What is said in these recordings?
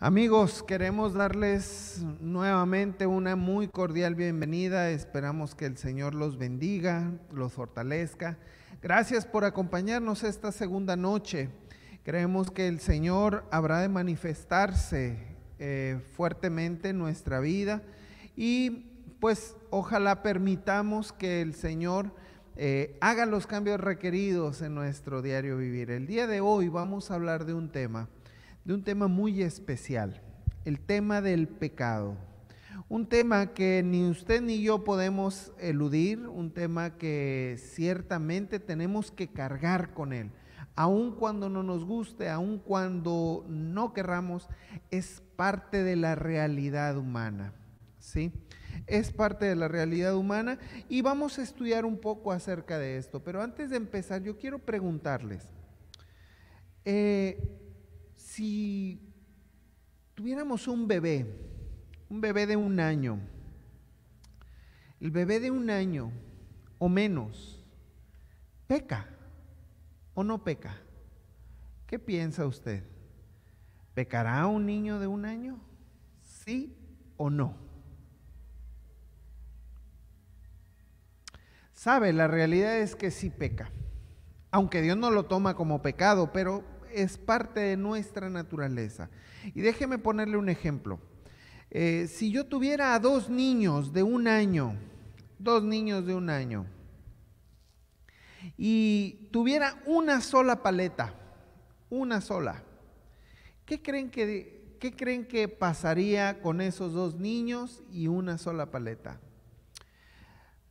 Amigos, queremos darles nuevamente una muy cordial bienvenida. Esperamos que el Señor los bendiga, los fortalezca. Gracias por acompañarnos esta segunda noche. Creemos que el Señor habrá de manifestarse fuertemente en nuestra vida y pues ojalá permitamos que el Señor haga los cambios requeridos en nuestro diario vivir. El día de hoy vamos a hablar de un tema muy especial, el tema del pecado. Un tema que ni usted ni yo podemos eludir, un tema que ciertamente tenemos que cargar con él. Aun cuando no nos guste, aun cuando no querramos, es parte de la realidad humana, ¿sí? Es parte de la realidad humana y vamos a estudiar un poco acerca de esto. Pero antes de empezar, yo quiero preguntarles, si tuviéramos un bebé de un año, el bebé de un año o menos, ¿peca o no peca? ¿Qué piensa usted? ¿Pecará un niño de un año? ¿Sí o no? Sabe, la realidad es que sí peca, aunque Dios no lo toma como pecado, pero es parte de nuestra naturaleza. Y déjeme ponerle un ejemplo. Si yo tuviera a dos niños de un año, y tuviera una sola paleta, ¿qué creen que pasaría con esos dos niños y una sola paleta?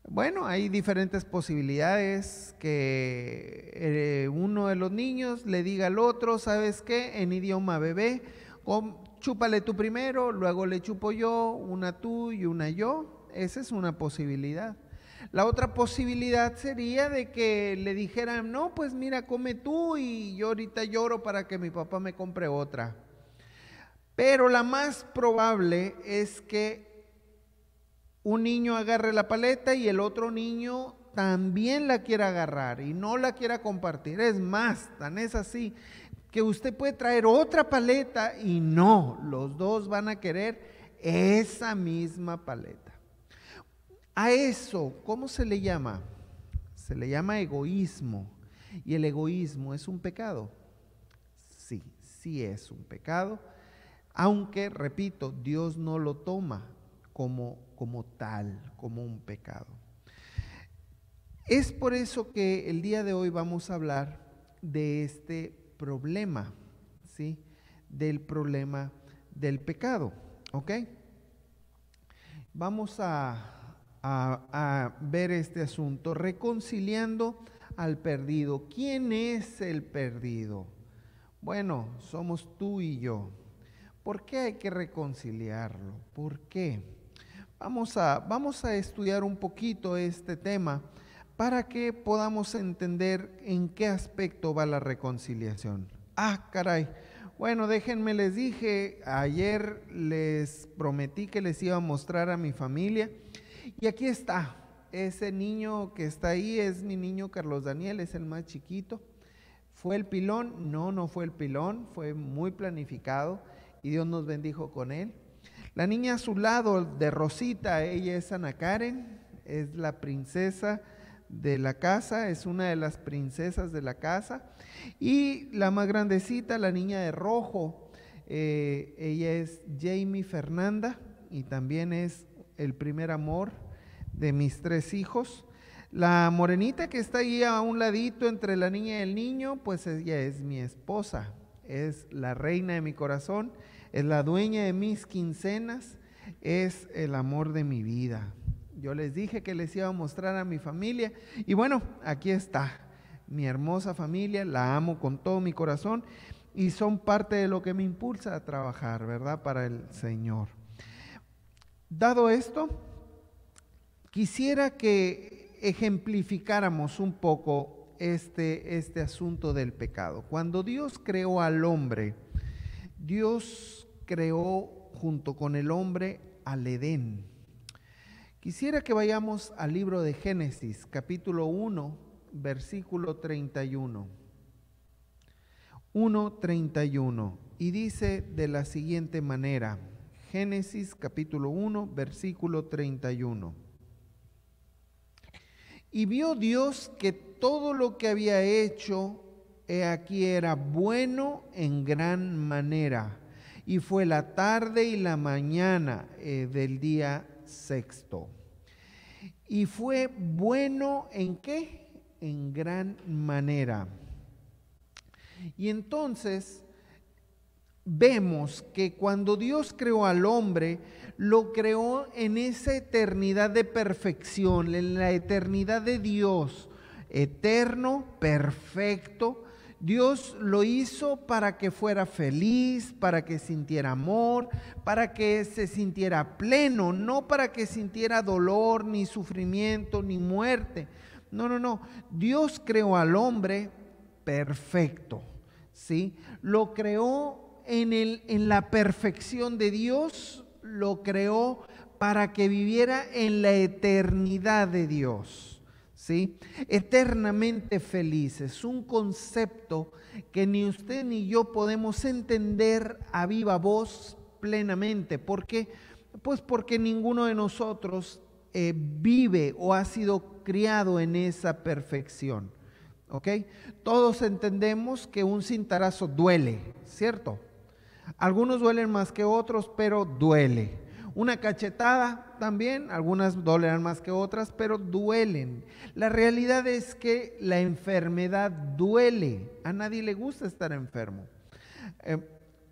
Bueno, hay diferentes posibilidades que uno de los niños le diga al otro, ¿sabes qué? En idioma bebé, chúpale tú primero, luego le chupo yo, una tú y una yo. Esa es una posibilidad. La otra posibilidad sería de que le dijeran, no, pues mira, come tú y yo ahorita lloro para que mi papá me compre otra. Pero la más probable es que un niño agarre la paleta y el otro niño también la quiera agarrar y no la quiera compartir. Es más, tan es así que usted puede traer otra paleta y no, los dos van a querer esa misma paleta. A eso, ¿cómo se le llama? Se le llama egoísmo. ¿Y el egoísmo es un pecado? Sí, sí es un pecado, aunque, repito, Dios no lo toma como tal, como un pecado. Es por eso que el día de hoy vamos a hablar de este problema, ¿sí? Del problema del pecado, ¿ok? Vamos a ver este asunto, reconciliando al perdido. ¿Quién es el perdido? Bueno, somos tú y yo. ¿Por qué hay que reconciliarlo? ¿Por qué? Vamos a estudiar un poquito este tema para que podamos entender en qué aspecto va la reconciliación. Ah, caray. Bueno, déjenme, les dije, ayer les prometí que les iba a mostrar a mi familia y aquí está. Ese niño que está ahí es mi niño Carlos Daniel, es el más chiquito. ¿Fue el pilón? No, no fue el pilón, fue muy planificado y Dios nos bendijo con él. La niña a su lado de Rosita, ella es Ana Karen, es la princesa de la casa, es una de las princesas de la casa. Y la más grandecita, la niña de rojo, ella es Jamie Fernanda y también es el primer amor de mis tres hijos. La morenita que está ahí a un ladito entre la niña y el niño, pues ella es mi esposa, es la reina de mi corazón, es la dueña de mis quincenas, es el amor de mi vida. Yo les dije que les iba a mostrar a mi familia y bueno, aquí está, mi hermosa familia, la amo con todo mi corazón y son parte de lo que me impulsa a trabajar, ¿verdad? Para el Señor. Dado esto, quisiera que ejemplificáramos un poco este asunto del pecado. Cuando Dios creó al hombre, Dios creó junto con el hombre al Edén. Quisiera que vayamos al libro de Génesis, capítulo 1, versículo 31. 1:31. y dice de la siguiente manera, Génesis capítulo 1, versículo 31. Y vio Dios que todo lo que había hecho, he aquí era bueno en gran manera. Y fue la tarde y la mañana del día sexto. Y fue bueno ¿en qué? En gran manera. Y entonces vemos que cuando Dios creó al hombre, lo creó en esa eternidad de perfección, en la eternidad de Dios, eterno, perfecto. Dios lo hizo para que fuera feliz, para que sintiera amor, para que se sintiera pleno, no para que sintiera dolor, ni sufrimiento, ni muerte. No. Dios creó al hombre perfecto, ¿sí? Lo creó en la perfección de Dios, lo creó para que viviera en la eternidad de Dios, ¿sí? Eternamente feliz. Es un concepto que ni usted ni yo podemos entender a viva voz plenamente. ¿Por qué? Pues porque ninguno de nosotros vive o ha sido criado en esa perfección. ¿Ok? Todos entendemos que un cintarazo duele, ¿cierto? Algunos duelen más que otros, pero duele. Una cachetada también, algunas dolerán más que otras, pero duelen. La realidad es que la enfermedad duele. A nadie le gusta estar enfermo.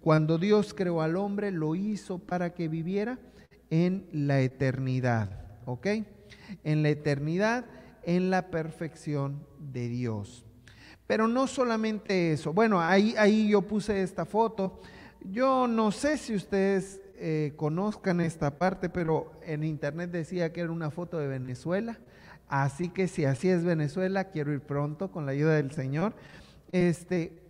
Cuando Dios creó al hombre, lo hizo para que viviera en la eternidad, ¿ok? En la eternidad, en la perfección de Dios. Pero no solamente eso. Bueno, ahí yo puse esta foto. Yo no sé si ustedes conozcan esta parte, pero en internet decía que era una foto de Venezuela. Así que si así es Venezuela, quiero ir pronto con la ayuda del Señor.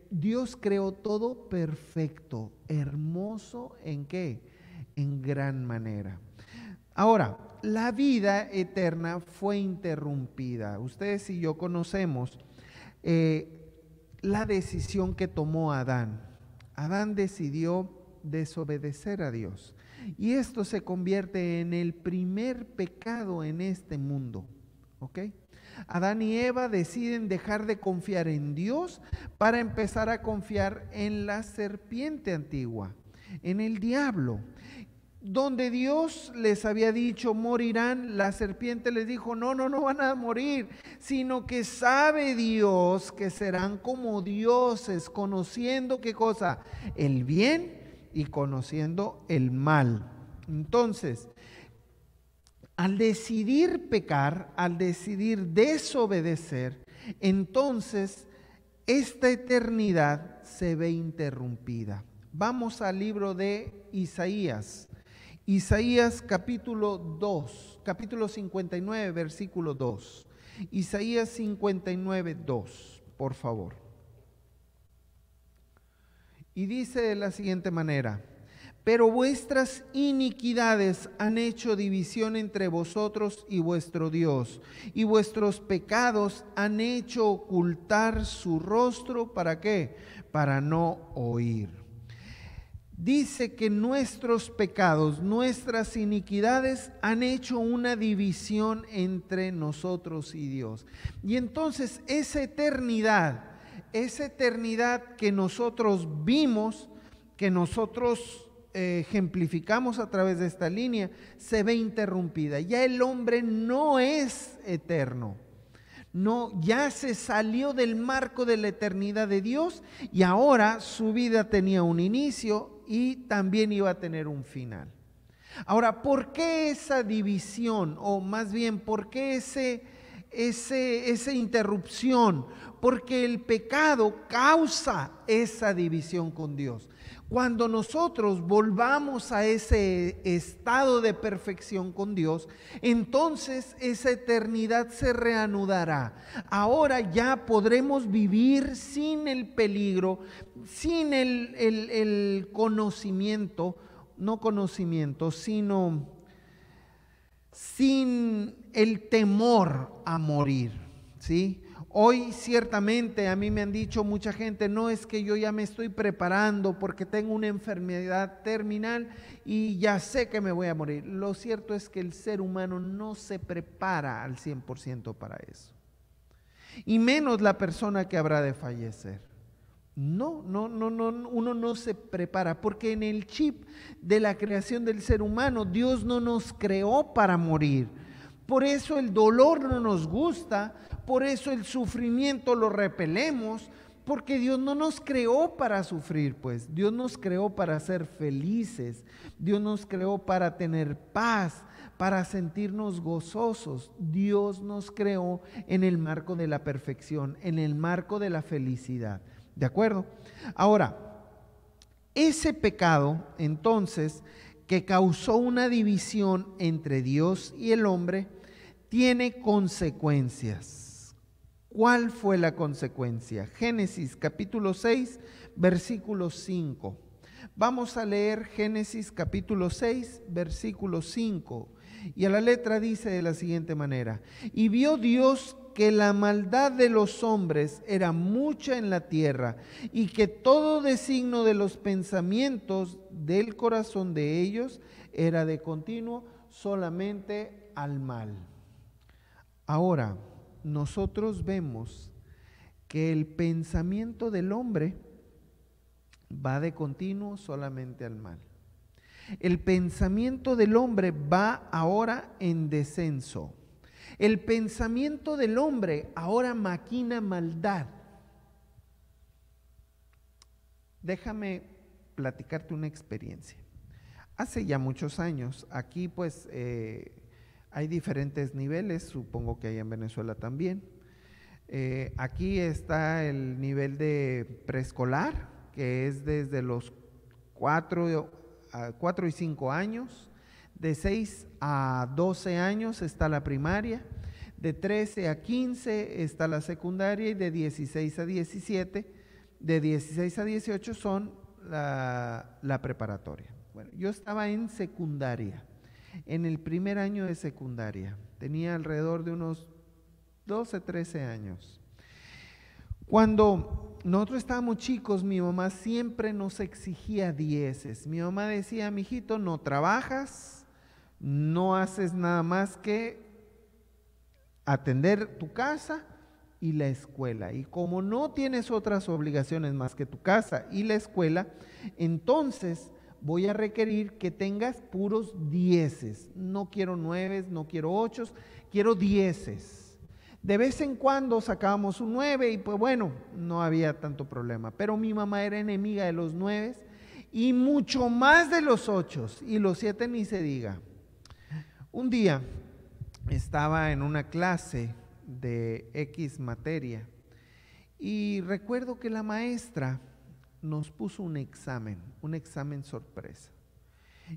Dios creó todo perfecto, hermoso, ¿en qué? En gran manera. Ahora, la vida eterna fue interrumpida. Ustedes y yo conocemos la decisión que tomó Adán. Adán decidió desobedecer a Dios. Y esto se convierte en el primer pecado en este mundo. ¿Ok? Adán y Eva deciden dejar de confiar en Dios para empezar a confiar en la serpiente antigua, en el diablo. Donde Dios les había dicho morirán, la serpiente les dijo no van a morir, sino que sabe Dios que serán como dioses, conociendo ¿qué cosa? El bien y conociendo el mal. Entonces, al decidir pecar, al decidir desobedecer, entonces esta eternidad se ve interrumpida. Vamos al libro de Isaías. Isaías capítulo 2, capítulo 59, versículo 2. Isaías 59, 2, por favor. Y dice de la siguiente manera: pero vuestras iniquidades han hecho división entre vosotros y vuestro Dios, y vuestros pecados han hecho ocultar su rostro, ¿para qué? Para no oír. Dice que nuestros pecados, nuestras iniquidades han hecho una división entre nosotros y Dios. Y entonces esa eternidad que nosotros vimos, que nosotros ejemplificamos a través de esta línea, se ve interrumpida. Ya el hombre no es eterno. No, ya se salió del marco de la eternidad de Dios y ahora su vida tenía un inicio y también iba a tener un final. Ahora, ¿por qué esa división? O más bien, ¿por qué esa interrupción? Porque el pecado causa esa división con Dios. Cuando nosotros volvamos a ese estado de perfección con Dios, entonces esa eternidad se reanudará. Ahora ya podremos vivir sin el peligro, sin el conocimiento, no conocimiento, sino sin el temor a morir, ¿sí? Hoy ciertamente a mí me han dicho mucha gente, no, es que yo ya me estoy preparando porque tengo una enfermedad terminal y ya sé que me voy a morir. Lo cierto es que el ser humano no se prepara al 100% para eso. Y menos la persona que habrá de fallecer. No, uno no se prepara, porque en el chip de la creación del ser humano, Dios no nos creó para morir. Por eso el dolor no nos gusta, por eso el sufrimiento lo repelemos, porque Dios no nos creó para sufrir, pues Dios nos creó para ser felices, Dios nos creó para tener paz, para sentirnos gozosos. Dios nos creó en el marco de la perfección, en el marco de la felicidad. ¿De acuerdo? Ahora, ese pecado, entonces, que causó una división entre Dios y el hombre, tiene consecuencias. ¿Cuál fue la consecuencia? Génesis capítulo 6, versículo 5. Vamos a leer Génesis capítulo 6, versículo 5. Y a la letra dice de la siguiente manera: y vio Dios que la maldad de los hombres era mucha en la tierra, y que todo designo de los pensamientos del corazón de ellos era de continuo solamente al mal. Ahora, nosotros vemos que el pensamiento del hombre va de continuo solamente al mal. El pensamiento del hombre va ahora en descenso. El pensamiento del hombre ahora maquina maldad. Déjame platicarte una experiencia. Hace ya muchos años, aquí pues hay diferentes niveles, supongo que hay en Venezuela también. Aquí está el nivel de preescolar, que es desde los 4 y 5 años. De 6 a 12 años está la primaria, de 13 a 15 está la secundaria, y de 16 a 17, de 16 a 18 son la preparatoria. Bueno, yo estaba en secundaria, en el primer año de secundaria, tenía alrededor de unos 12, 13 años. Cuando nosotros estábamos chicos, mi mamá siempre nos exigía dieces. Mi mamá decía: mijito, no trabajas, no haces nada más que atender tu casa y la escuela. Y como no tienes otras obligaciones más que tu casa y la escuela, entonces voy a requerir que tengas puros dieces. No quiero 9, no quiero 8, quiero dieces. De vez en cuando sacábamos un 9 y pues bueno, no había tanto problema. Pero mi mamá era enemiga de los 9 y mucho más de los 8, y los 7 ni se diga. Un día estaba en una clase de X materia y recuerdo que la maestra nos puso un examen sorpresa.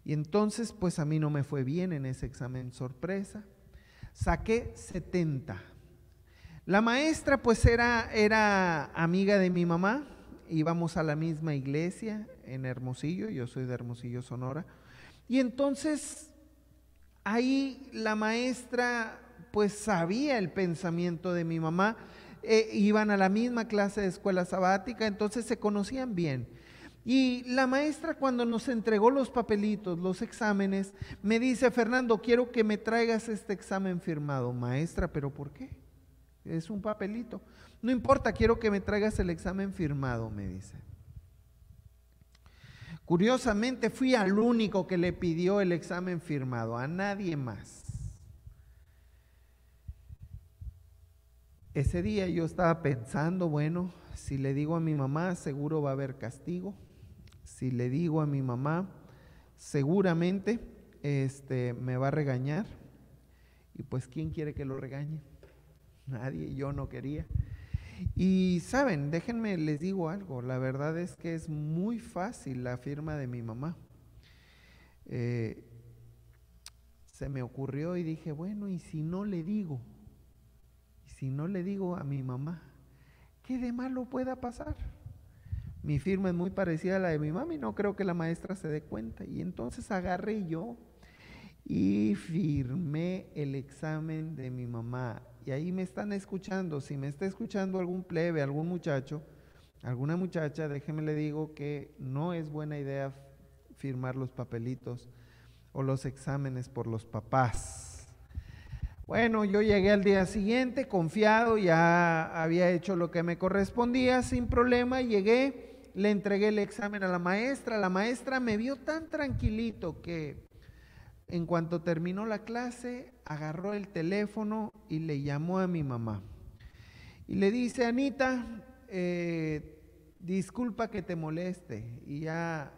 Y entonces pues a mí no me fue bien en ese examen sorpresa, saqué 70. La maestra pues era amiga de mi mamá, íbamos a la misma iglesia en Hermosillo, yo soy de Hermosillo, Sonora, y entonces ahí la maestra pues sabía el pensamiento de mi mamá, iban a la misma clase de escuela sabática, entonces se conocían bien. Y la maestra, cuando nos entregó los papelitos, los exámenes, me dice: Fernando, quiero que me traigas este examen firmado. Maestra, ¿pero por qué? Es un papelito. No importa, quiero que me traigas el examen firmado, me dice. Curiosamente fui al único que le pidió el examen firmado, a nadie más. Ese día yo estaba pensando, bueno, si le digo a mi mamá, seguro va a haber castigo. Si le digo a mi mamá, seguramente me va a regañar. Y pues, ¿quién quiere que lo regañe? Nadie, yo no quería. Y saben, déjenme les digo algo, la verdad es que es muy fácil la firma de mi mamá. Se me ocurrió y dije, bueno, ¿y si no le digo? ¿Y si no le digo a mi mamá? ¿Qué de malo pueda pasar? Mi firma es muy parecida a la de mi mamá y no creo que la maestra se dé cuenta. Y entonces agarré yo y firmé el examen de mi mamá. y ahí me están escuchando, si me está escuchando algún plebe, algún muchacho, alguna muchacha, déjeme le digo que no es buena idea firmar los papelitos o los exámenes por los papás. Bueno, yo llegué al día siguiente confiado, ya había hecho lo que me correspondía sin problema, llegué, le entregué el examen a la maestra me vio tan tranquilito que en cuanto terminó la clase, agarró el teléfono y le llamó a mi mamá. Y le dice, Anita, disculpa que te moleste. Y ya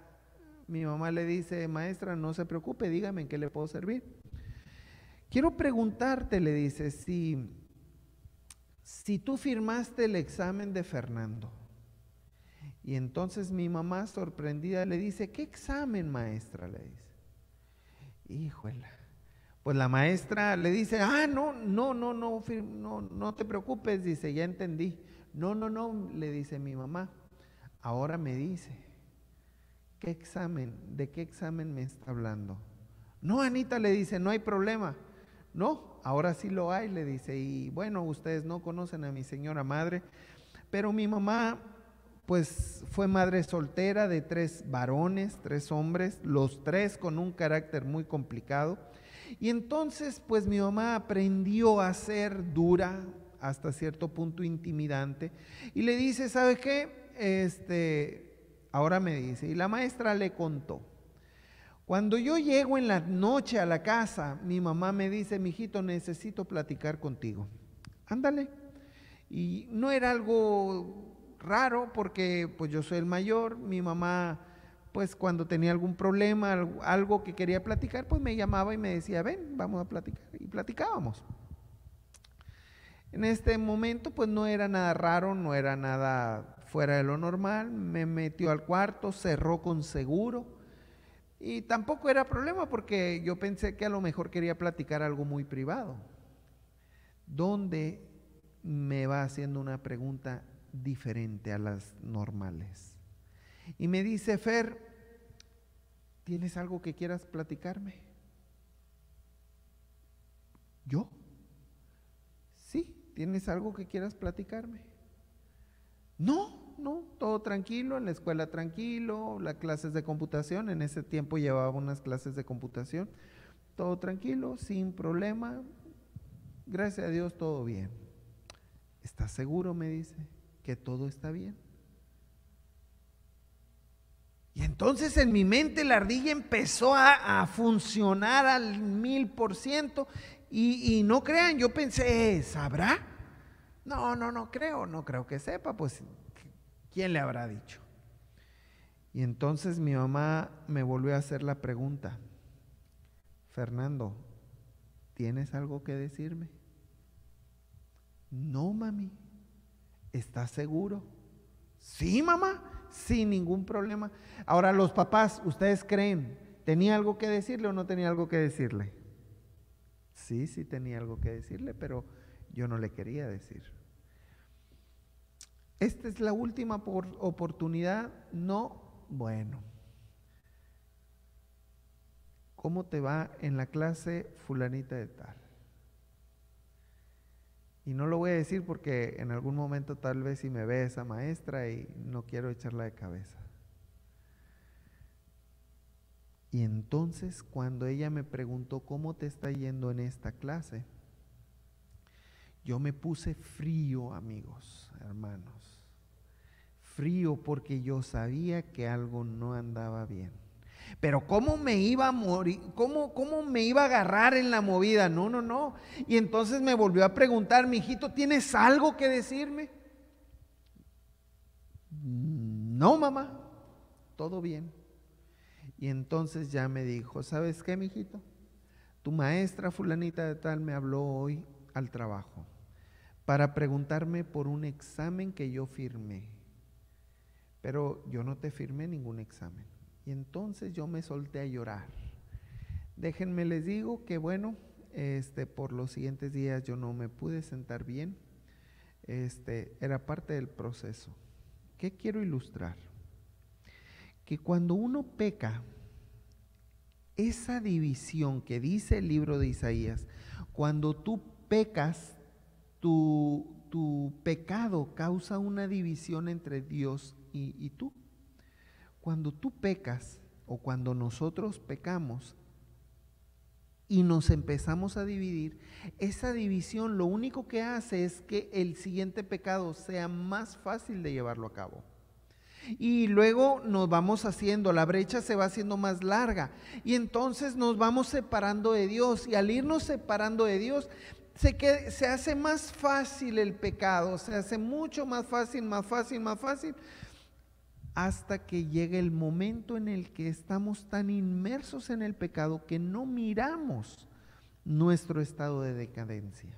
mi mamá le dice, maestra, no se preocupe, dígame en qué le puedo servir. Quiero preguntarte, le dice, si tú firmaste el examen de Fernando. Y entonces mi mamá, sorprendida, le dice, ¿qué examen, maestra? Le dice. Híjole. Pues la maestra le dice, no te preocupes, dice, ya entendí. No, le dice mi mamá. Ahora me dice, ¿qué examen? ¿De qué examen me está hablando? No, Anita, le dice, no hay problema. No, ahora sí lo hay, le dice. Y bueno, ustedes no conocen a mi señora madre, pero mi mamá, pues fue madre soltera de 3 varones, 3 hombres, los 3 con un carácter muy complicado. Y entonces, pues mi mamá aprendió a ser dura, hasta cierto punto intimidante, y le dice, ¿sabe qué? Ahora me dice, y la maestra le contó. Cuando yo llego en la noche a la casa, mi mamá me dice, mijito, necesito platicar contigo. Ándale. Y no era algo raro porque pues yo soy el mayor, mi mamá pues cuando tenía algún problema, algo que quería platicar, pues me llamaba y me decía, ven, vamos a platicar. Y platicábamos. En este momento pues no era nada raro, no era nada fuera de lo normal, me metió al cuarto, cerró con seguro. Y tampoco era problema porque yo pensé que a lo mejor quería platicar algo muy privado. ¿Dónde me va haciendo una pregunta diferente a las normales? Y me dice, Fer, ¿tienes algo que quieras platicarme? ¿Yo? Sí, ¿tienes algo que quieras platicarme? No, todo tranquilo, en la escuela tranquilo, las clases de computación, en ese tiempo llevaba unas clases de computación, todo tranquilo, sin problema, gracias a Dios todo bien. ¿Estás seguro? Me dice, que todo está bien. Y entonces en mi mente la ardilla empezó a funcionar al 1000%, y no crean, yo pensé, ¿sabrá? No creo que sepa, pues ¿quién le habrá dicho? Y entonces mi mamá me volvió a hacer la pregunta, Fernando, ¿tienes algo que decirme? No, mami, ¿estás seguro? Sí, mamá, sin ningún problema. Ahora los papás, ¿ustedes creen? ¿Tenía algo que decirle o no tenía algo que decirle? Sí tenía algo que decirle, pero yo no le quería decir. Esta es la última oportunidad. No, bueno. ¿Cómo te va en la clase fulanita de tal? Y no lo voy a decir porque en algún momento tal vez si me ve esa maestra y no quiero echarla de cabeza. Y entonces cuando ella me preguntó cómo te está yendo en esta clase, yo me puse frío, amigos, hermanos. Frío porque yo sabía que algo no andaba bien. Pero ¿cómo me iba a morir? ¿Cómo me iba a agarrar en la movida? No. Y entonces me volvió a preguntar, mijito, ¿tienes algo que decirme? No, mamá, todo bien. Y entonces ya me dijo, ¿sabes qué, mijito? Tu maestra fulanita de tal me habló hoy al trabajo para preguntarme por un examen que yo firmé. Pero yo no te firmé ningún examen. Y entonces yo me solté a llorar. Déjenme les digo que bueno, por los siguientes días yo no me pude sentar bien. Era parte del proceso. ¿Qué quiero ilustrar? Que cuando uno peca, esa división que dice el libro de Isaías, cuando tú pecas, tu pecado causa una división entre Dios y tú. Cuando tú pecas o cuando nosotros pecamos y nos empezamos a dividir, esa división lo único que hace es que el siguiente pecado sea más fácil de llevarlo a cabo. Y luego nos vamos haciendo, la brecha se va haciendo más larga y entonces nos vamos separando de Dios, y al irnos separando de Dios se hace más fácil el pecado, se hace mucho más fácil, hasta que llega el momento en el que estamos tan inmersos en el pecado que no miramos nuestro estado de decadencia.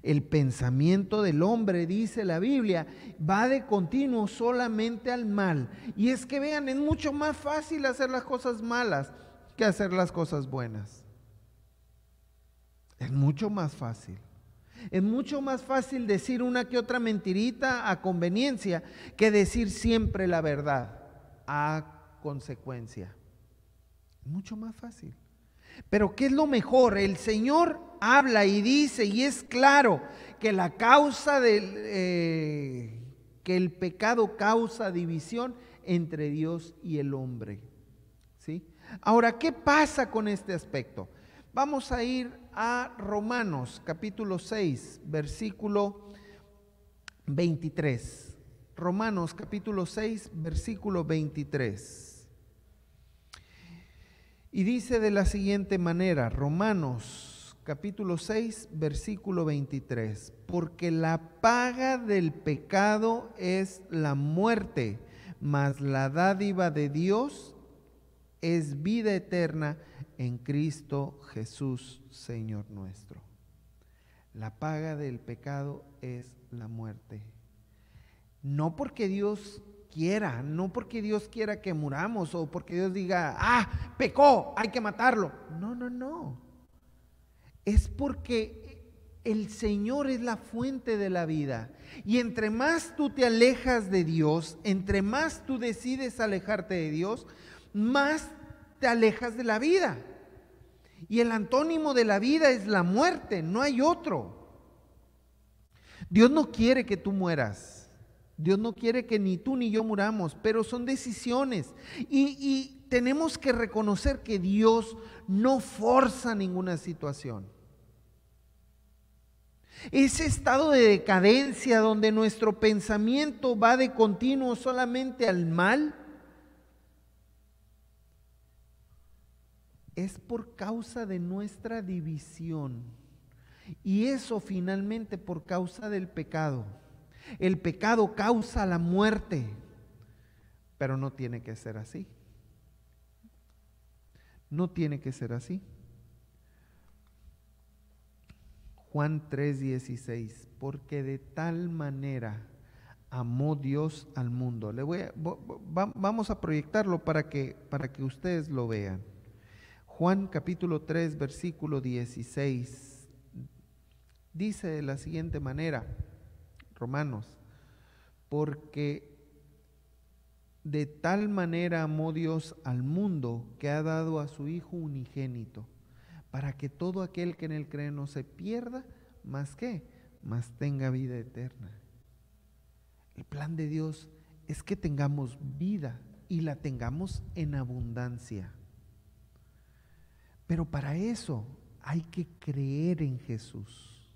El pensamiento del hombre, dice la Biblia, va de continuo solamente al mal. Y es que vean, es mucho más fácil hacer las cosas malas que hacer las cosas buenas. Es mucho más fácil. Es mucho más fácil decir una que otra mentirita a conveniencia que decir siempre la verdad a consecuencia. Es mucho más fácil. Pero ¿qué es lo mejor? El Señor habla y dice, y es claro, que la causa que el pecado causa división entre Dios y el hombre. ¿Sí? Ahora, ¿qué pasa con este aspecto? Vamos a ir a Romanos capítulo 6, versículo 23. Romanos capítulo 6, versículo 23. Y dice de la siguiente manera, Romanos capítulo 6, versículo 23, porque la paga del pecado es la muerte, mas la dádiva de Dios es vida eterna en Cristo Jesús, Señor nuestro. La paga del pecado es la muerte. No porque Dios quiera, no porque Dios quiera que muramos o porque Dios diga, pecó, hay que matarlo. No. Es porque el Señor es la fuente de la vida. Y entre más tú te alejas de Dios, entre más tú decides alejarte de Dios, más te alejas de la vida. Y el antónimo de la vida es la muerte, no hay otro. Dios no quiere que tú mueras. Dios no quiere que ni tú ni yo muramos, pero son decisiones. Y tenemos que reconocer que Dios no forza ninguna situación. Ese estado de decadencia donde nuestro pensamiento va de continuo solamente al mal, es por causa de nuestra división. Y eso finalmente por causa del pecado. El pecado causa la muerte, pero no tiene que ser así. No tiene que ser así. Juan 3:16, porque de tal manera amó Dios al mundo. Vamos a proyectarlo para que ustedes lo vean. Juan capítulo 3, versículo 16, dice de la siguiente manera, Romanos, porque de tal manera amó Dios al mundo que ha dado a su Hijo unigénito, para que todo aquel que en él cree no se pierda, más tenga vida eterna. El plan de Dios es que tengamos vida y la tengamos en abundancia. Pero para eso hay que creer en Jesús.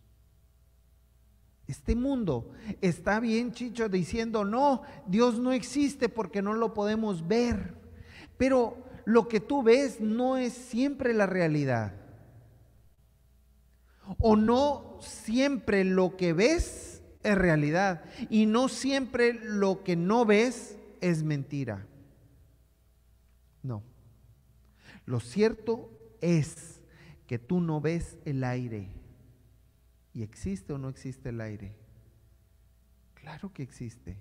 Este mundo está bien, Chicho, diciendo, no, Dios no existe porque no lo podemos ver. Pero lo que tú ves no es siempre la realidad. O no siempre lo que ves es realidad. Y no siempre lo que no ves es mentira. No. Lo cierto es que tú no ves el aire. ¿Y existe o no existe el aire? Claro que existe.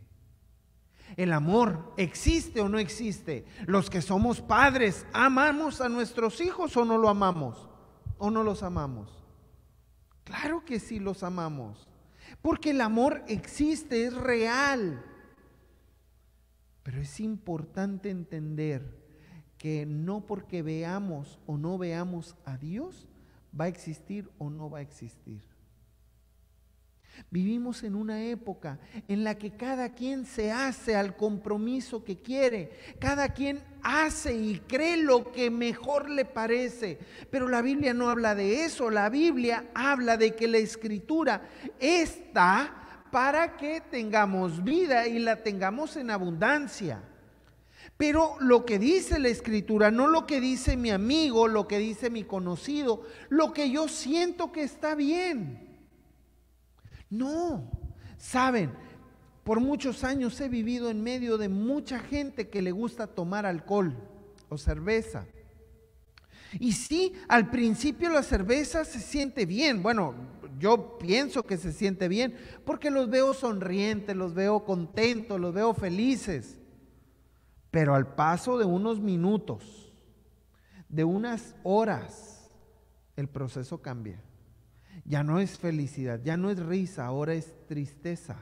El amor, ¿existe o no existe? Los que somos padres, ¿amamos a nuestros hijos o no lo amamos? ¿O no los amamos? Claro que sí los amamos. Porque el amor existe, es real. Pero es importante entender que no porque veamos o no veamos a Dios, va a existir o no va a existir. Vivimos en una época en la que cada quien se hace al compromiso que quiere, cada quien hace y cree lo que mejor le parece, pero la Biblia no habla de eso. La Biblia habla de que la Escritura está para que tengamos vida y la tengamos en abundancia. Pero lo que dice la Escritura, no lo que dice mi amigo, lo que dice mi conocido, lo que yo siento que está bien. No, saben, por muchos años he vivido en medio de mucha gente que le gusta tomar alcohol o cerveza. Y sí, al principio la cerveza se siente bien. Bueno, yo pienso que se siente bien porque los veo sonrientes, los veo contentos, los veo felices. Pero al paso de unos minutos, de unas horas, el proceso cambia. Ya no es felicidad, ya no es risa, ahora es tristeza.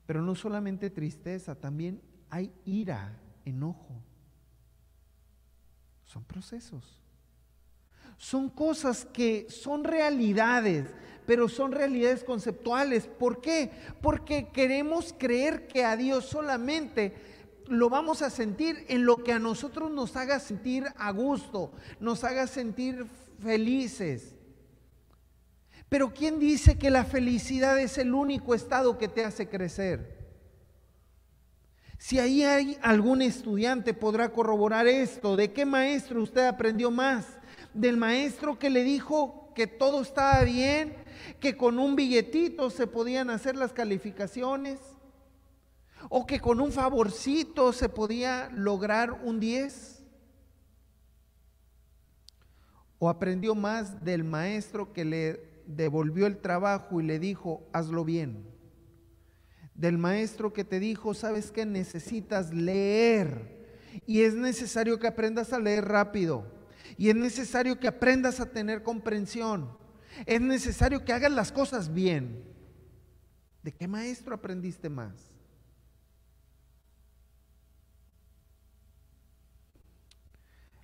Pero no solamente tristeza, también hay ira, enojo. Son procesos. Son cosas que son realidades, pero son realidades conceptuales. ¿Por qué? Porque queremos creer que a Dios solamente lo vamos a sentir en lo que a nosotros nos haga sentir a gusto, nos haga sentir felices. Pero ¿quién dice que la felicidad es el único estado que te hace crecer? Si ahí hay algún estudiante podrá corroborar esto. ¿De qué maestro usted aprendió más? ¿Del maestro que le dijo que todo estaba bien, que con un billetito se podían hacer las calificaciones? ¿O que con un favorcito se podía lograr un 10? ¿O aprendió más del maestro que le devolvió el trabajo y le dijo, hazlo bien? Del maestro que te dijo, ¿sabes qué? Necesitas leer y es necesario que aprendas a leer rápido y es necesario que aprendas a tener comprensión, es necesario que hagas las cosas bien. ¿De qué maestro aprendiste más?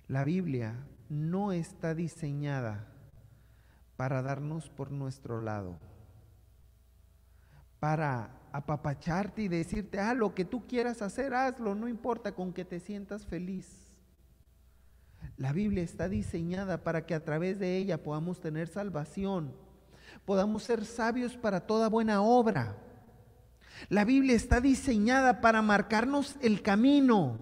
La Biblia no está diseñada para darnos por nuestro lado, para apapacharte y decirte, lo que tú quieras hacer, hazlo, no importa, con que te sientas feliz. La Biblia está diseñada para que a través de ella podamos tener salvación, podamos ser sabios para toda buena obra. La Biblia está diseñada para marcarnos el camino.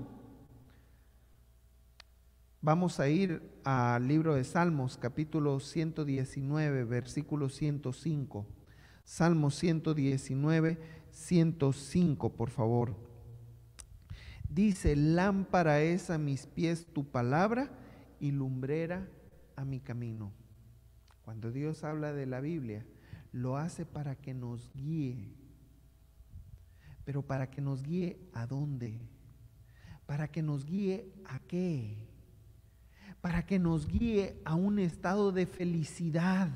Vamos a ir al libro de Salmos, capítulo 119, versículo 105. Salmos 119, 105, por favor. Dice, lámpara es a mis pies tu palabra y lumbrera a mi camino. Cuando Dios habla de la Biblia, lo hace para que nos guíe. Pero para que nos guíe ¿a dónde? Para que nos guíe ¿a qué? Para que nos guíe a un estado de felicidad.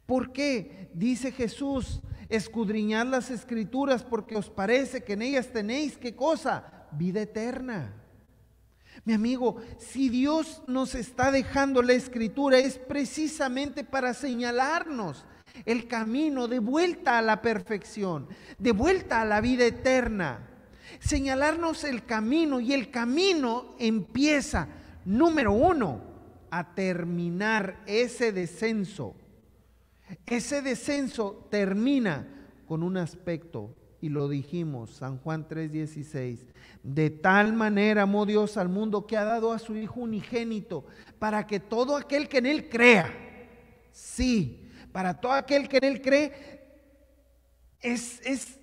¿Por qué? Dice Jesús, escudriñad las Escrituras porque os parece que en ellas tenéis, ¿qué cosa? Vida eterna. Mi amigo, si Dios nos está dejando la Escritura es precisamente para señalarnos el camino de vuelta a la perfección, de vuelta a la vida eterna. Señalarnos el camino, y el camino empieza, número 1, a terminar ese descenso. Ese descenso termina con un aspecto, y lo dijimos, San Juan 3:16, de tal manera amó Dios al mundo que ha dado a su Hijo unigénito, para que todo aquel que en Él crea, sí, para todo aquel que en Él cree, es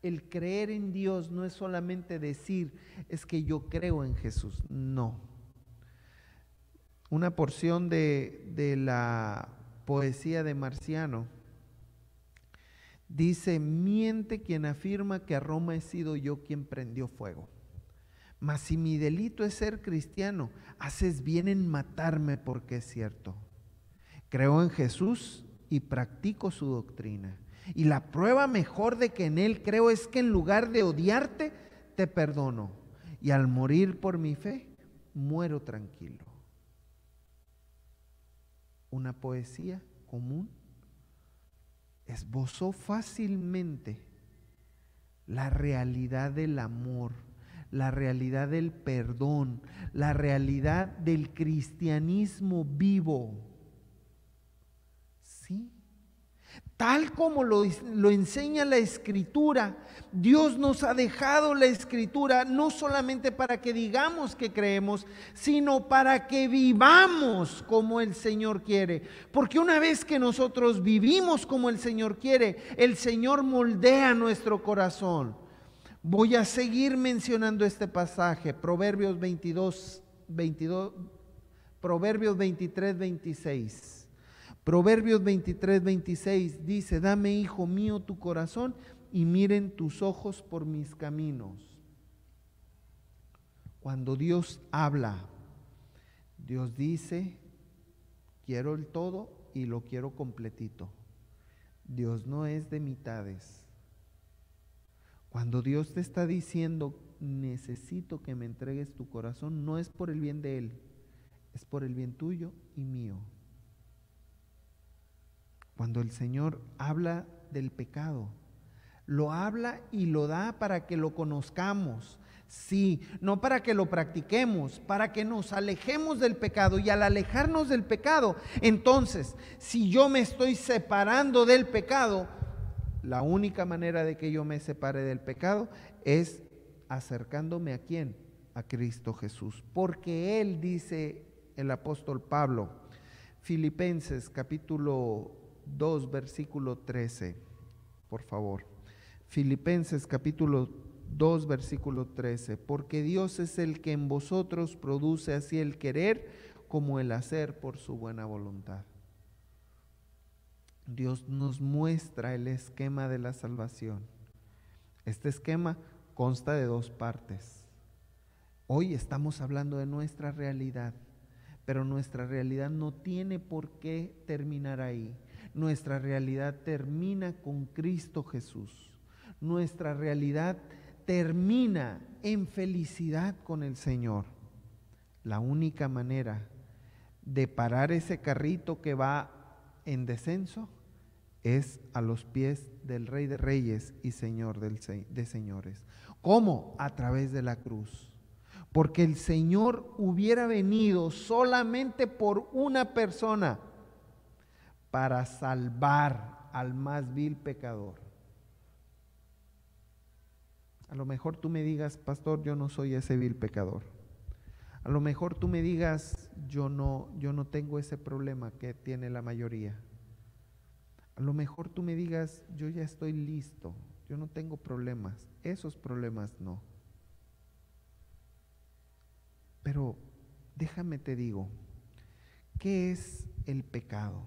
el creer en Dios no es solamente decir, es que yo creo en Jesús, no. Una porción de la poesía de Marciano dice, miente quien afirma que a Roma he sido yo quien prendió fuego. Mas si mi delito es ser cristiano, haces bien en matarme porque es cierto. Creo en Jesús y practico su doctrina. Y la prueba mejor de que en Él creo es que en lugar de odiarte, te perdono. Y al morir por mi fe, muero tranquilo. una poesía común, esbozó fácilmente la realidad del amor, la realidad del perdón, la realidad del cristianismo vivo. ¿Sí? Tal como lo enseña la Escritura, Dios nos ha dejado la Escritura no solamente para que digamos que creemos, sino para que vivamos como el Señor quiere. Porque una vez que nosotros vivimos como el Señor quiere, el Señor moldea nuestro corazón. Voy a seguir mencionando este pasaje, Proverbios 23, 26. Proverbios 23, 26 dice: dame, hijo mío, tu corazón y miren tus ojos por mis caminos. Cuando Dios habla, Dios dice: quiero el todo y lo quiero completito. Dios no es de mitades. Cuando Dios te está diciendo: necesito que me entregues tu corazón, no es por el bien de Él, es por el bien tuyo y mío. Cuando el Señor habla del pecado, lo habla y lo da para que lo conozcamos. Sí, no para que lo practiquemos, para que nos alejemos del pecado. Y al alejarnos del pecado, entonces, si yo me estoy separando del pecado, la única manera de que yo me separe del pecado es acercándome ¿a quién? A Cristo Jesús. Porque Él, dice el apóstol Pablo, Filipenses capítulo 2, versículo 13, por favor. Filipenses capítulo 2, versículo 13. Porque Dios es el que en vosotros produce así el querer como el hacer por su buena voluntad. Dios nos muestra el esquema de la salvación. Este esquema consta de dos partes. Hoy estamos hablando de nuestra realidad, pero nuestra realidad no tiene por qué terminar ahí. Nuestra realidad termina con Cristo Jesús. Nuestra realidad termina en felicidad con el Señor. La única manera de parar ese carrito que va en descenso es a los pies del Rey de Reyes y Señor de señores. ¿Cómo? A través de la cruz. Porque el Señor hubiera venido solamente por una persona para salvar al más vil pecador. A lo mejor tú me digas: pastor, yo no soy ese vil pecador. A lo mejor tú me digas: yo no tengo ese problema que tiene la mayoría. A lo mejor tú me digas: yo ya estoy listo, yo no tengo problemas. Esos problemas no. Pero déjame te digo, ¿qué es el pecado?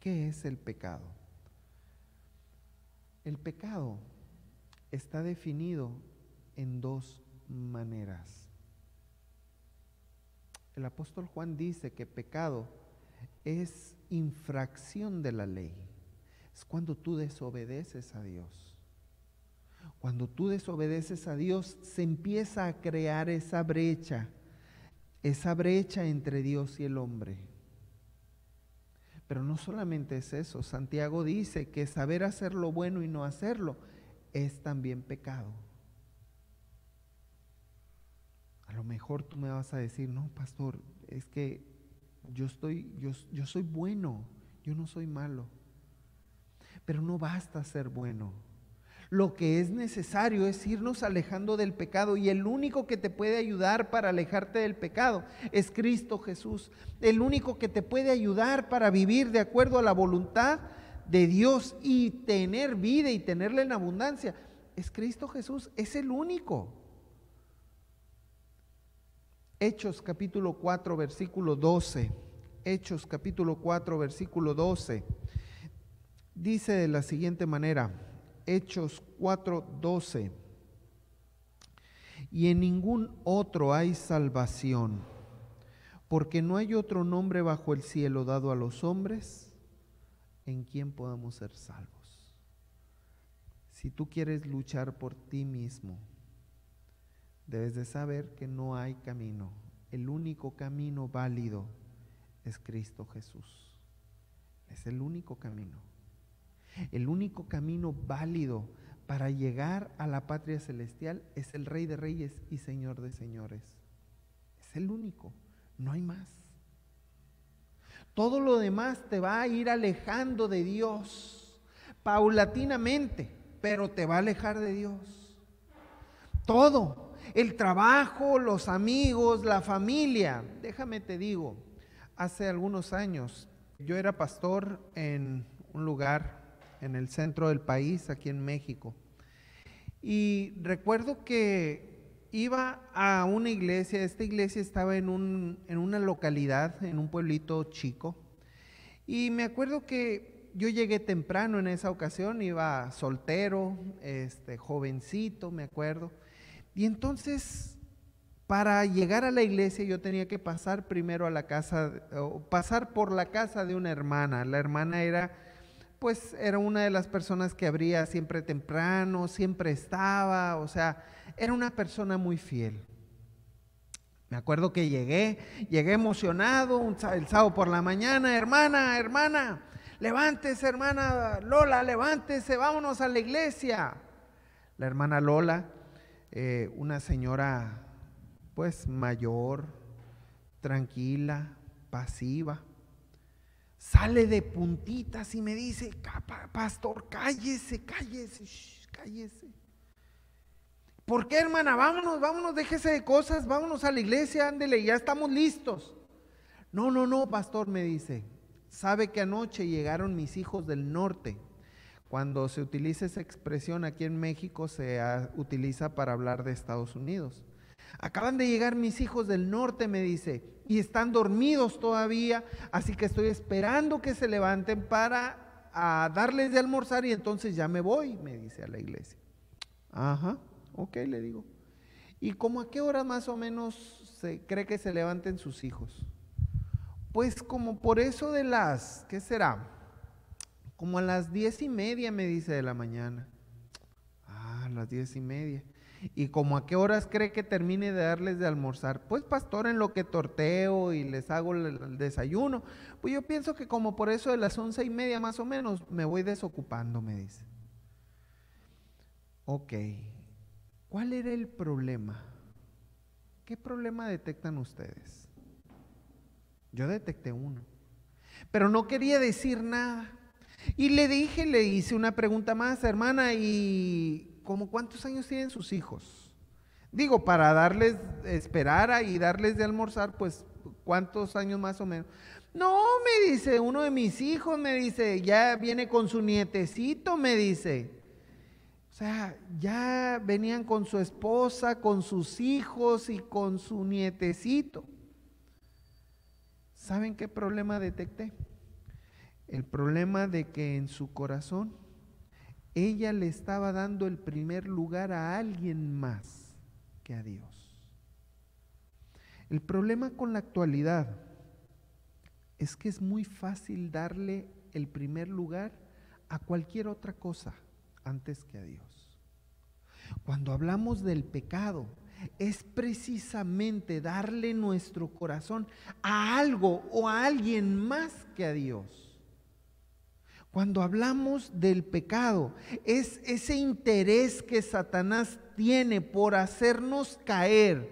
¿Qué es el pecado? El pecado está definido en dos maneras. El apóstol Juan dice que pecado es infracción de la ley. Es cuando tú desobedeces a Dios. Cuando tú desobedeces a Dios, se empieza a crear esa brecha entre Dios y el hombre. Pero no solamente es eso. Santiago dice que saber hacer lo bueno y no hacerlo es también pecado. A lo mejor tú me vas a decir: no, pastor, es que yo soy bueno, yo no soy malo. Pero no basta ser bueno. Lo que es necesario es irnos alejando del pecado, y el único que te puede ayudar para alejarte del pecado es Cristo Jesús. El único que te puede ayudar para vivir de acuerdo a la voluntad de Dios y tener vida y tenerla en abundancia es Cristo Jesús. Es el único. Hechos capítulo 4, versículo 12. Hechos capítulo 4, versículo 12. Dice de la siguiente manera, Hechos 4, 12. Y en ningún otro hay salvación, porque no hay otro nombre bajo el cielo dado a los hombres en quien podamos ser salvos. Si tú quieres luchar por ti mismo, debes de saber que no hay camino. El único camino válido es Cristo Jesús. Es el único camino. El único camino válido para llegar a la patria celestial es el Rey de Reyes y Señor de Señores. Es el único, no hay más. Todo lo demás te va a ir alejando de Dios, paulatinamente, pero te va a alejar de Dios. Todo, el trabajo, los amigos, la familia. Déjame te digo, hace algunos años yo era pastor en un lugar en el centro del país, aquí en México. Y recuerdo que iba a una iglesia. Esta iglesia estaba en una localidad, en un pueblito chico. Y me acuerdo que yo llegué temprano en esa ocasión, iba soltero, jovencito, me acuerdo. Y entonces, para llegar a la iglesia yo tenía que pasar primero a la casa, pasar por la casa de una hermana. La hermana era una de las personas que abría siempre temprano, siempre estaba, o sea, era una persona muy fiel. Me acuerdo que llegué emocionado el sábado por la mañana. Hermana, levántese, hermana Lola, levántese, vámonos a la iglesia. La hermana Lola, una señora pues mayor, tranquila, pasiva, sale de puntitas y me dice: pastor, cállese. ¿Por qué, hermana? Vámonos, déjese de cosas, vámonos a la iglesia, ándele, ya estamos listos. No, pastor, me dice, sabe que anoche llegaron mis hijos del norte. Cuando se utiliza esa expresión aquí en México, se utiliza para hablar de Estados Unidos. Acaban de llegar mis hijos del norte, me dice, y están dormidos todavía, así que estoy esperando que se levanten para darles de almorzar y entonces ya me voy, me dice, a la iglesia. Ajá, ok, le digo. ¿Y cómo a qué hora más o menos se cree que se levanten sus hijos? Pues como por eso de las, ¿qué será? Como a las 10:30, me dice, de la mañana. A las 10:30. ¿Y como a qué horas cree que termine de darles de almorzar? Pues, pastor, en lo que torteo y les hago el desayuno. Pues yo pienso que como por eso de las 11:30 más o menos me voy desocupando, me dice. Ok, ¿cuál era el problema? ¿Qué problema detectan ustedes? Yo detecté uno, pero no quería decir nada. Y le hice una pregunta más, hermana, ¿y como cuántos años tienen sus hijos? Digo, para esperar y darles de almorzar, pues, ¿cuántos años más o menos? No, me dice, uno de mis hijos, me dice, ya viene con su nietecito, me dice. O sea, ya venían con su esposa, con sus hijos y con su nietecito. ¿Saben qué problema detecté? El problema de que en su corazón ella le estaba dando el primer lugar a alguien más que a Dios. El problema con la actualidad es que es muy fácil darle el primer lugar a cualquier otra cosa antes que a Dios. Cuando hablamos del pecado, es precisamente darle nuestro corazón a algo o a alguien más que a Dios. Cuando hablamos del pecado, es ese interés que Satanás tiene por hacernos caer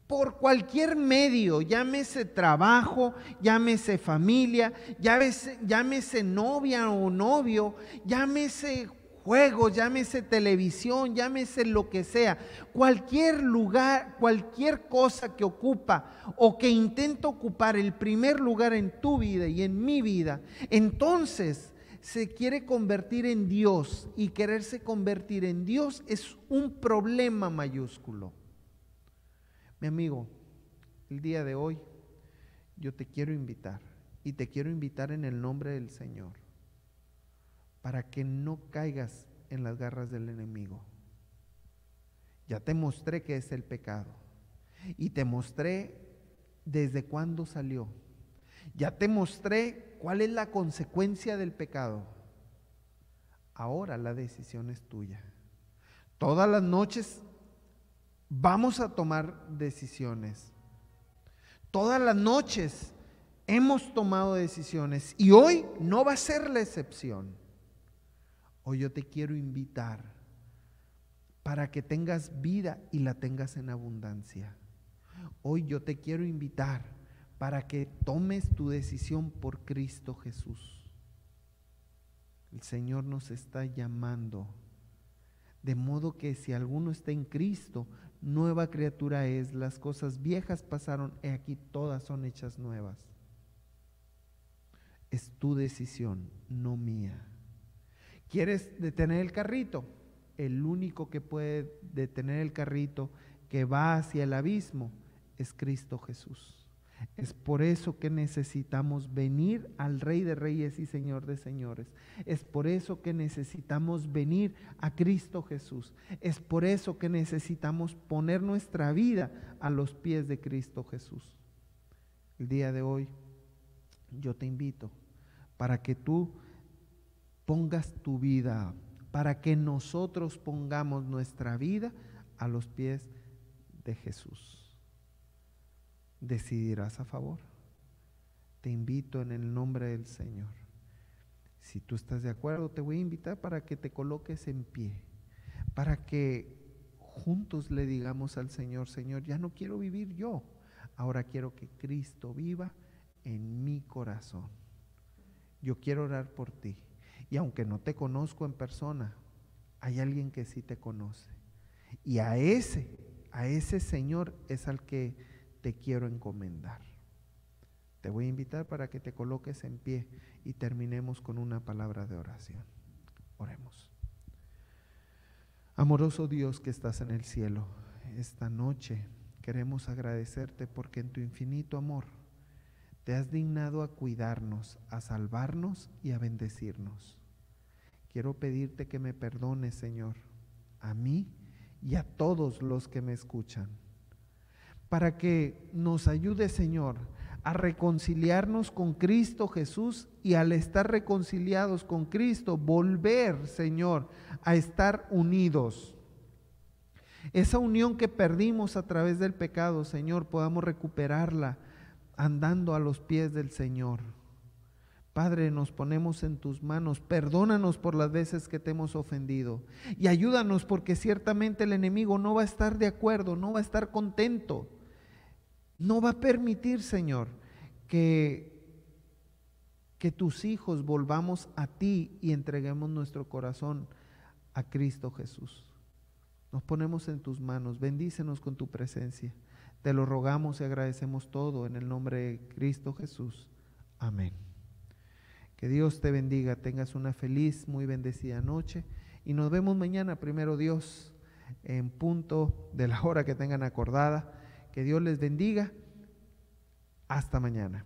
por cualquier medio, llámese trabajo, llámese familia, llámese novia o novio, llámese juegos, llámese televisión, llámese lo que sea, cualquier lugar, cualquier cosa que ocupa o que intenta ocupar el primer lugar en tu vida y en mi vida, entonces se quiere convertir en Dios, y quererse convertir en Dios es un problema mayúsculo. Mi amigo, el día de hoy yo te quiero invitar, y te quiero invitar en el nombre del Señor, para que no caigas en las garras del enemigo. Ya te mostré qué es el pecado, y te mostré desde cuándo salió. Ya te mostré cuál es la consecuencia del pecado. Ahora la decisión es tuya. Todas las noches vamos a tomar decisiones. Todas las noches hemos tomado decisiones y hoy no va a ser la excepción. Hoy yo te quiero invitar para que tengas vida y la tengas en abundancia. Hoy yo te quiero invitar para que tomes tu decisión por Cristo Jesús. El Señor nos está llamando, de modo que si alguno está en Cristo, nueva criatura es. Las cosas viejas pasaron, y aquí todas son hechas nuevas. Es tu decisión, no mía. ¿Quieres detener el carrito? El único que puede detener el carrito que va hacia el abismo es Cristo Jesús. Es por eso que necesitamos venir al Rey de Reyes y Señor de Señores. Es por eso que necesitamos venir a Cristo Jesús. Es por eso que necesitamos poner nuestra vida a los pies de Cristo Jesús. El día de hoy yo te invito para que tú pongas tu vida, para que nosotros pongamos nuestra vida a los pies de Jesús. ¿Decidirás a favor? Te invito en el nombre del Señor. Si tú estás de acuerdo, te voy a invitar para que te coloques en pie, para que juntos le digamos al Señor: Señor, ya no quiero vivir yo, ahora quiero que Cristo viva en mi corazón. Yo quiero orar por ti. Y aunque no te conozco en persona, hay alguien que sí te conoce. Y a ese Señor es al que te quiero encomendar. Te voy a invitar para que te coloques en pie y terminemos con una palabra de oración. Oremos. Amoroso Dios que estás en el cielo, esta noche queremos agradecerte porque en tu infinito amor te has dignado a cuidarnos, a salvarnos y a bendecirnos. Quiero pedirte que me perdones, Señor, a mí y a todos los que me escuchan, para que nos ayude, Señor, a reconciliarnos con Cristo Jesús y al estar reconciliados con Cristo, volver, Señor, a estar unidos. Esa unión que perdimos a través del pecado, Señor, podamos recuperarla andando a los pies del Señor. Padre, nos ponemos en tus manos. Perdónanos por las veces que te hemos ofendido y ayúdanos, porque ciertamente el enemigo no va a estar de acuerdo, no va a estar contento. No va a permitir, Señor, que tus hijos volvamos a ti y entreguemos nuestro corazón a Cristo Jesús. Nos ponemos en tus manos, bendícenos con tu presencia. Te lo rogamos y agradecemos todo en el nombre de Cristo Jesús. Amén. Que Dios te bendiga, tengas una feliz, muy bendecida noche y nos vemos mañana, primero Dios, en punto de la hora que tengan acordada. Que Dios les bendiga. Hasta mañana.